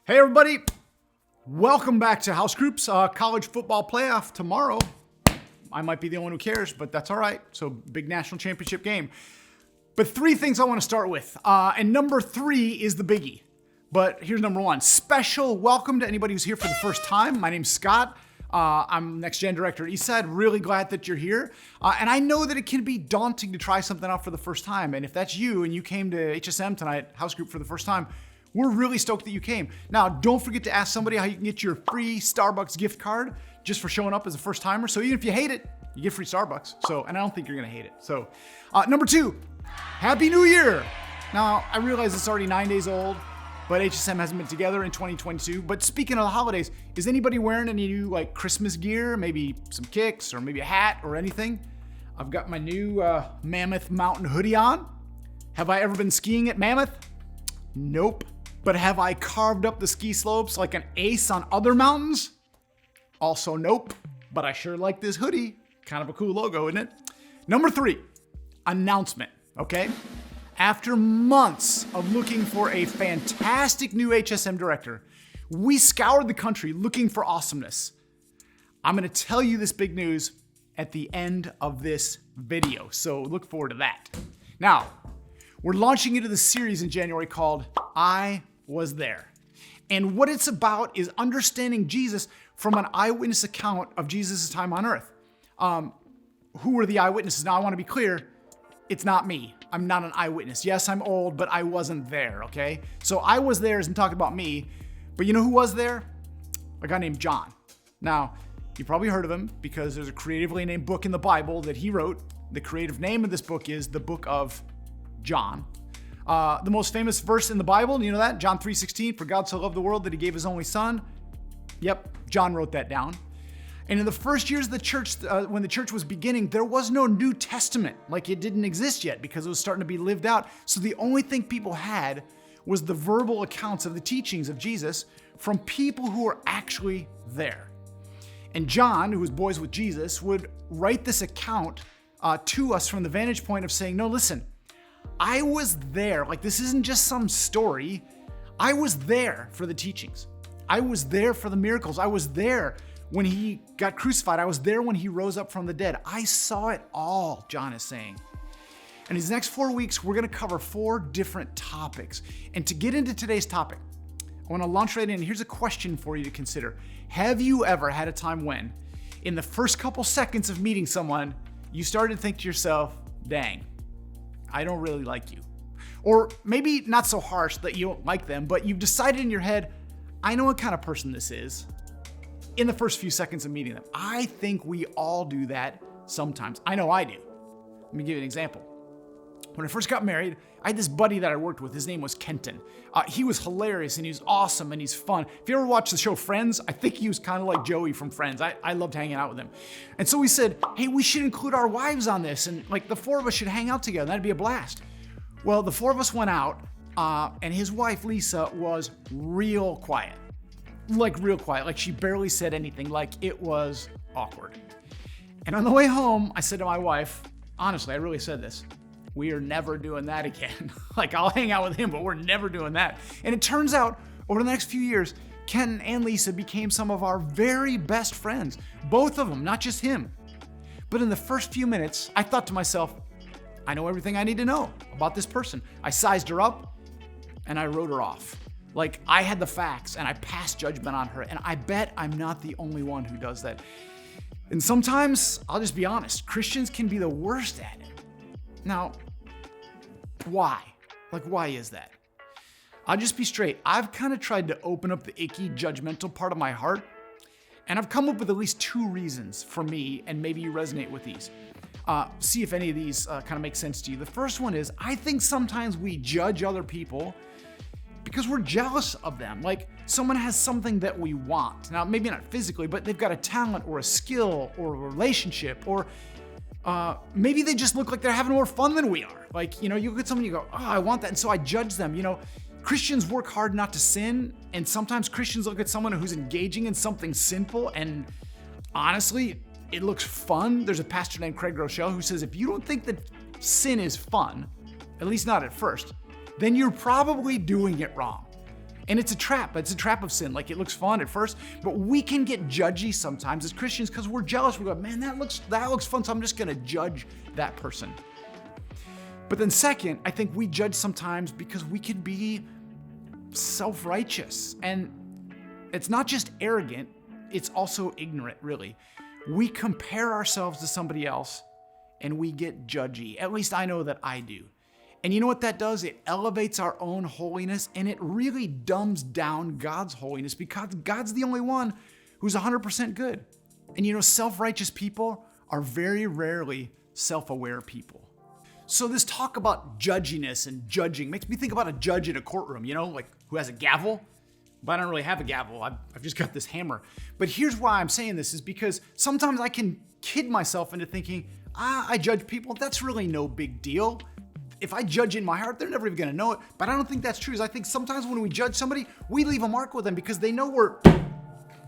Hey everybody, welcome back to House Groups, college football playoff tomorrow. I might be the only one who cares, but that's all right. So big national championship game. But three things I want to start with. And number three is the biggie. But here's number one. Special welcome to anybody who's here for the first time. My name's Scott. I'm Next Gen Director at Eastside. Really glad that you're here. And I know that it can be daunting to try something out for the first time. And if that's you and you came to HSM tonight, House Group, for the first time, we're really stoked that you came. Now, don't forget to ask somebody how you can get your free Starbucks gift card just for showing up as a first timer. So even if you hate it, you get free Starbucks. And I don't think you're gonna hate it. So number two, Happy New Year. Now, I realize it's already 9 days old, but HSM hasn't been together in 2022. But speaking of the holidays, is anybody wearing any new Christmas gear? Maybe some kicks or maybe a hat or anything? I've got my new Mammoth Mountain hoodie on. Have I ever been skiing at Mammoth? Nope. But have I carved up the ski slopes like an ace on other mountains? Also nope. But I sure like this hoodie. Kind of a cool logo, isn't it? Number three, announcement, okay? After months of looking for a fantastic new HSM director, we scoured the country looking for awesomeness. I'm gonna tell you this big news at the end of this video, so look forward to that. Now, we're launching into the series in January called I Was There. And what it's about is understanding Jesus from an eyewitness account of Jesus' time on earth. Who were the eyewitnesses? Now, I want to be clear, it's not me. I'm not an eyewitness. Yes, I'm old, but I wasn't there, okay? So I was there isn't talking about me, but you know who was there? A guy named John. Now, you probably heard of him because there's a creatively named book in the Bible that he wrote. The creative name of this book is the Book of John. The most famous verse in the Bible, you know that? John 3:16, for God so loved the world that he gave his only son. Yep, John wrote that down. And in the first years of the church, when the church was beginning, there was no New Testament. Like, it didn't exist yet because it was starting to be lived out. So the only thing people had was the verbal accounts of the teachings of Jesus from people who were actually there. And John, who was boys with Jesus, would write this account to us from the vantage point of saying, no, listen, I was there. Like, this isn't just some story. I was there for the teachings. I was there for the miracles. I was there when he got crucified. I was there when he rose up from the dead. I saw it all, John is saying. And these next 4 weeks, we're going to cover 4 different topics. And to get into today's topic, I want to launch right in. Here's a question for you to consider. Have you ever had a time when, in the first couple seconds of meeting someone, you started to think to yourself, dang, I don't really like you? Or maybe not so harsh that you don't like them, but you've decided in your head, I know what kind of person this is in the first few seconds of meeting them. I think we all do that sometimes. I know I do. Let me give you an example. When I first got married, I had this buddy that I worked with. His name was Kenton. He was hilarious and he was awesome and he's fun. If you ever watch the show Friends, I think he was kind of like Joey from Friends. I loved hanging out with him. And so we said, hey, we should include our wives on this. And like the 4 of us should hang out together. That'd be a blast. Well, the 4 of us went out and his wife, Lisa, was real quiet. Like real quiet. Like she barely said anything. Like it was awkward. And on the way home, I said to my wife, honestly, I really said this, we are never doing that again. Like, I'll hang out with him, but we're never doing that. And it turns out, over the next few years, Ken and Lisa became some of our very best friends. Both of them, not just him. But in the first few minutes, I thought to myself, I know everything I need to know about this person. I sized her up, and I wrote her off. Like, I had the facts, and I passed judgment on her. And I bet I'm not the only one who does that. And sometimes, I'll just be honest, Christians can be the worst at it. Now, why? Like, why is that? I'll just be straight. I've kind of tried to open up the icky, judgmental part of my heart, and I've come up with at least 2 reasons for me, and maybe you resonate with these. See if any of these kind of make sense to you. The first one is, I think sometimes we judge other people because we're jealous of them. Like, someone has something that we want. Now, maybe not physically, but they've got a talent or a skill or a relationship, or maybe they just look like they're having more fun than we are. Like, you look at someone and you go, oh, I want that. And so I judge them. Christians work hard not to sin. And sometimes Christians look at someone who's engaging in something sinful. And honestly, it looks fun. There's a pastor named Craig Rochelle who says, if you don't think that sin is fun, at least not at first, then you're probably doing it wrong. And it's a trap. It's a trap of sin. Like, it looks fun at first, but we can get judgy sometimes as Christians because we're jealous. We go, man, that looks fun, so I'm just gonna judge that person. But then second, I think we judge sometimes because we can be self-righteous. And it's not just arrogant, it's also ignorant, really. We compare ourselves to somebody else and we get judgy. At least I know that I do. And you know what that does? It elevates our own holiness, and it really dumbs down God's holiness because God's the only one who's 100% good. And you know, self-righteous people are very rarely self-aware people. So this talk about judginess and judging makes me think about a judge in a courtroom, you know, like who has a gavel. But I don't really have a gavel. I've just got this hammer. But here's why I'm saying this is because sometimes I can kid myself into thinking, I judge people. That's really no big deal. If I judge in my heart, they're never even gonna know it. But I don't think that's true. I think sometimes when we judge somebody, we leave a mark with them because they know we're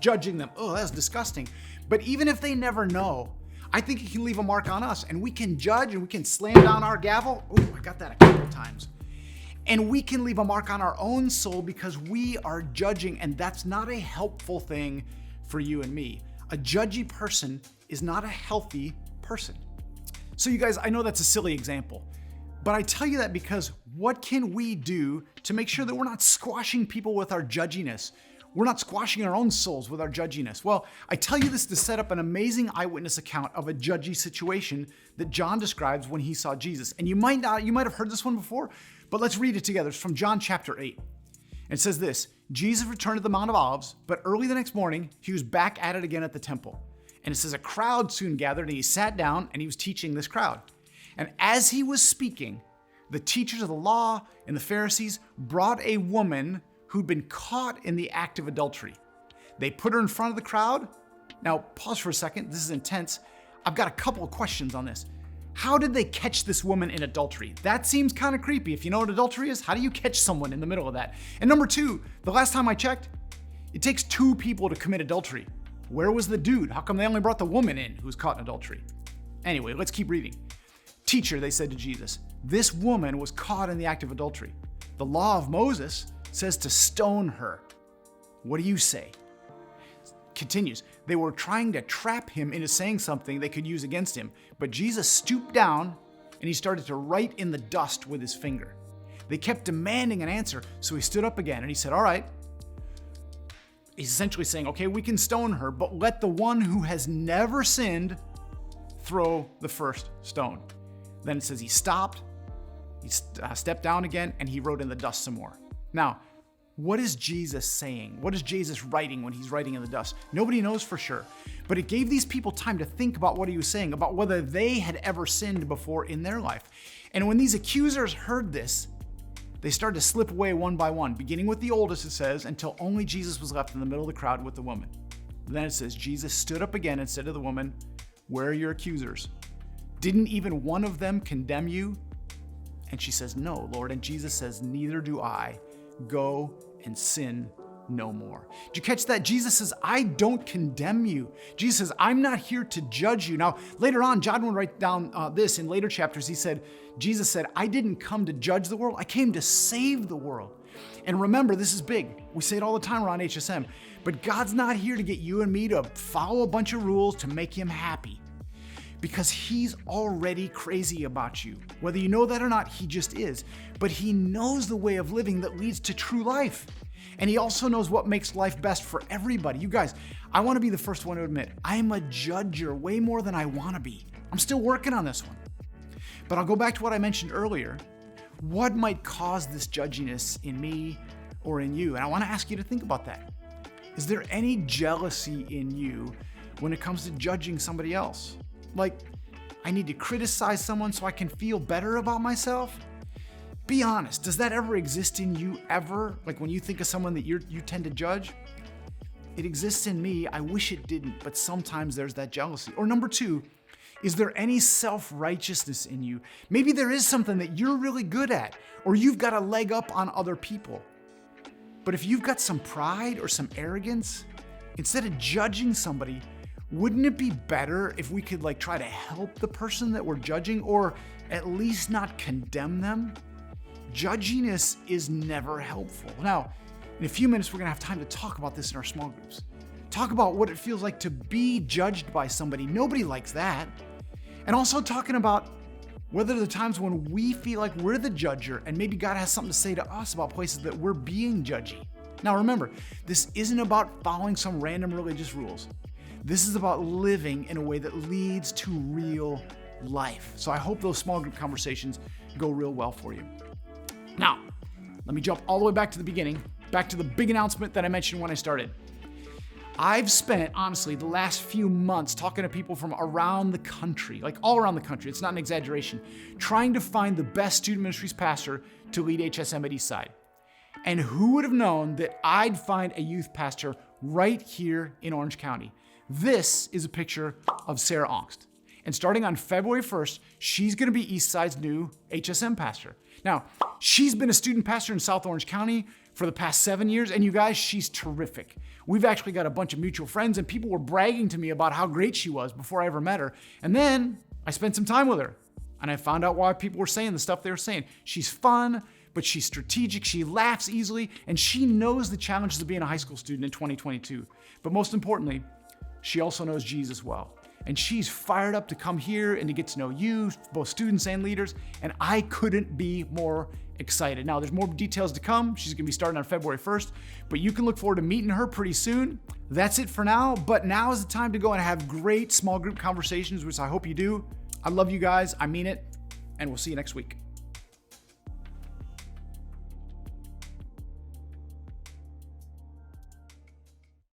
judging them. Oh, that's disgusting. But even if they never know, I think it can leave a mark on us, and we can judge and we can slam down our gavel. Oh, I got that a couple times. And we can leave a mark on our own soul because we are judging, and that's not a helpful thing for you and me. A judgy person is not a healthy person. So you guys, I know that's a silly example, but I tell you that because what can we do to make sure that we're not squashing people with our judginess? We're not squashing our own souls with our judginess. Well, I tell you this to set up an amazing eyewitness account of a judgy situation that John describes when he saw Jesus. And you might have heard this one before, but let's read it together. It's from John chapter 8. It says this: Jesus returned to the Mount of Olives, but early the next morning, he was back at it again at the temple. And it says a crowd soon gathered, and he sat down and he was teaching this crowd. And as he was speaking, the teachers of the law and the Pharisees brought a woman who'd been caught in the act of adultery. They put her in front of the crowd. Now, pause for a second. This is intense. I've got a couple of questions on this. How did they catch this woman in adultery? That seems kind of creepy. If you know what adultery is, how do you catch someone in the middle of that? And number two, the last time I checked, it takes two people to commit adultery. Where was the dude? How come they only brought the woman in who was caught in adultery? Anyway, let's keep reading. Teacher, they said to Jesus, this woman was caught in the act of adultery. The law of Moses says to stone her. What do you say? Continues. They were trying to trap him into saying something they could use against him, but Jesus stooped down and he started to write in the dust with his finger. They kept demanding an answer, so he stood up again and he said, all right. He's essentially saying, okay, we can stone her, but let the one who has never sinned throw the first stone. Then it says he stopped, he stepped down again, and he wrote in the dust some more. Now, what is Jesus saying? What is Jesus writing when he's writing in the dust? Nobody knows for sure. But it gave these people time to think about what he was saying, about whether they had ever sinned before in their life. And when these accusers heard this, they started to slip away one by one, beginning with the oldest, it says, until only Jesus was left in the middle of the crowd with the woman. Then it says, Jesus stood up again and said to the woman, where are your accusers? Didn't even one of them condemn you? And she says, no, Lord. And Jesus says, neither do I. Go and sin no more. Did you catch that? Jesus says, I don't condemn you. Jesus says, I'm not here to judge you. Now, later on, John will write down this in later chapters. Jesus said, I didn't come to judge the world. I came to save the world. And remember, this is big. We say it all the time around HSM. But God's not here to get you and me to follow a bunch of rules to make him happy. Because he's already crazy about you. Whether you know that or not, he just is. But he knows the way of living that leads to true life. And he also knows what makes life best for everybody. You guys, I want to be the first one to admit, I'm a judger way more than I want to be. I'm still working on this one. But I'll go back to what I mentioned earlier. What might cause this judginess in me or in you? And I want to ask you to think about that. Is there any jealousy in you when it comes to judging somebody else? Like, I need to criticize someone so I can feel better about myself? Be honest, does that ever exist in you ever? Like when you think of someone that you tend to judge? It exists in me. I wish it didn't, but sometimes there's that jealousy. Or number two, is there any self-righteousness in you? Maybe there is something that you're really good at, or you've got a leg up on other people. But if you've got some pride or some arrogance, instead of judging somebody, wouldn't it be better if we could try to help the person that we're judging, or at least not condemn them? Judginess is never helpful. Now, In a few minutes, we're gonna have time to talk about this in our small groups. Talk about what it feels like to be judged by somebody. Nobody likes that. And also talking about whether there are times when we feel like we're the judger and maybe God has something to say to us about places that we're being judgy. Now remember, this isn't about following some random religious rules. This is about living in a way that leads to real life. So I hope those small group conversations go real well for you. Now, let me jump all the way back to the beginning, back to the big announcement that I mentioned when I started. I've spent, honestly, the last few months talking to people from around the country, like all around the country, it's not an exaggeration, trying to find the best student ministries pastor to lead HSM at Eastside. And who would have known that I'd find a youth pastor right here in Orange County? This is a picture of Sarah Ongst. And starting on February 1st, she's gonna be Eastside's new HSM pastor. Now, she's been a student pastor in South Orange County for the past 7 years, and you guys, she's terrific. We've actually got a bunch of mutual friends, and people were bragging to me about how great she was before I ever met her. And then I spent some time with her, and I found out why people were saying the stuff they were saying. She's fun, but she's strategic, she laughs easily, and she knows the challenges of being a high school student in 2022. But most importantly, she also knows Jesus well. And she's fired up to come here and to get to know you, both students and leaders, and I couldn't be more excited. Now, there's more details to come. She's gonna be starting on February 1st, but you can look forward to meeting her pretty soon. That's it for now, but now is the time to go and have great small group conversations, which I hope you do. I love you guys, I mean it, and we'll see you next week.